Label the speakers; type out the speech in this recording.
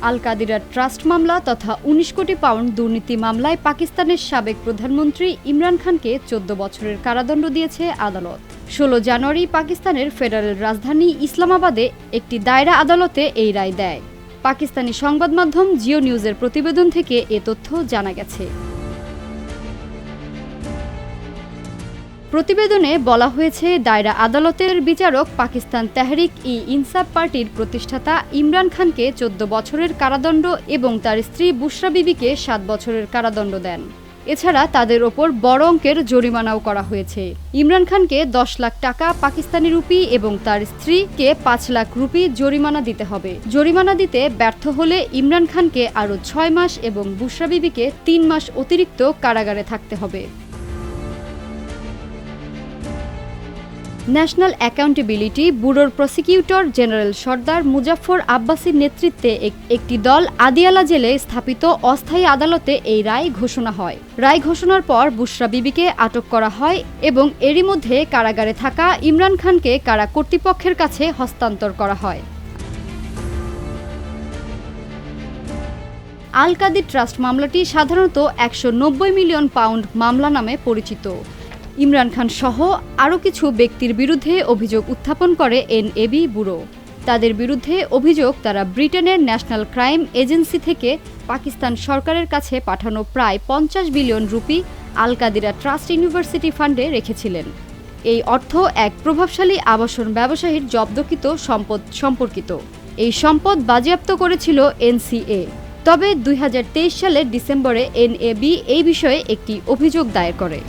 Speaker 1: আল কাদিরা trust মামলা তথা ১৯ কোটি পাউন্ড দুর্নীতি মামলায় পাকিস্তানের সাবেক প্রধানমন্ত্রী ইমরান খানকে ১৪ বছরের কারাদণ্ড দিয়েছে আদালত। ১৬ জানুয়ারি পাকিস্তানের ফেডারেল রাজধানী ইসলামাবাদে একটি দায়রা আদালতে এই রায় দেয়। পাকিস্তানি সংবাদ মাধ্যম জিও নিউজের প্রতিবেদন থেকে এ তথ্য জানা গেছে। প্রতিবেদনে বলা হয়েছে, দায়রা আদালতের বিচারক পাকিস্তান তেহরিক-ই-ইনসাফ পার্টির প্রতিষ্ঠাতা ইমরান খানকে ১৪ বছরের কারাদণ্ড এবং তার স্ত্রী বুশরা বিবিকে ৭ বছরের কারাদণ্ড দেন। এছাড়া তাদের ওপর বড় অঙ্কের জরিমানাও করা হয়েছে। ইমরান খানকে ১০ লাখ টাকা পাকিস্তানি রুপি এবং তার স্ত্রীকে ৫ লাখ রুপি জরিমানা দিতে হবে। জরিমানা দিতে ব্যর্থ হলে ইমরান খানকে আরও ৬ মাস এবং বুশরা বিবিকে ৩ মাস অতিরিক্ত কারাগারে থাকতে হবে। ন্যাশনাল অ্যাকাউন্টেবিলিটি ব্যুরোর প্রসিকিউটর জেনারেল সর্দার মুজাফফর আব্বাসীর নেতৃত্বে একটি দল আদিয়ালা জেলে স্থাপিত অস্থায়ী আদালতে এই রায় ঘোষণা হয়। রায় ঘোষণার পর বুশরা বিবিকে আটক করা হয় এবং এরই মধ্যে কারাগারে থাকা ইমরান খানকে কারা কর্তৃপক্ষের কাছে হস্তান্তর করা হয়। আল কাদির ট্রাস্ট মামলাটি সাধারণত ১৯০ মিলিয়ন পাউন্ড মামলা নামে পরিচিত। ইমরান খান সহ আরও কিছু ব্যক্তির বিরুদ্ধে অভিযোগ উত্থাপন করে এনএবি ব্যুরো। তাদের বিরুদ্ধে অভিযোগ, তারা ব্রিটেনের ন্যাশনাল ক্রাইম এজেন্সি থেকে পাকিস্তান সরকারের কাছে পাঠানো প্রায় ৫০ বিলিয়ন রুপি আল কাদিরা ট্রাস্ট ইউনিভার্সিটি ফান্ডে রেখেছিলেন। এই অর্থ এক প্রভাবশালী আবাসন ব্যবসায়ীর জব্দকৃত সম্পদ সম্পর্কিত। এই সম্পদ বাজেয়াপ্ত করেছিল এনসিএ। তবে ২০২৩ সালের ডিসেম্বরে এনএবি এই বিষয়ে একটি অভিযোগ দায়ের করে।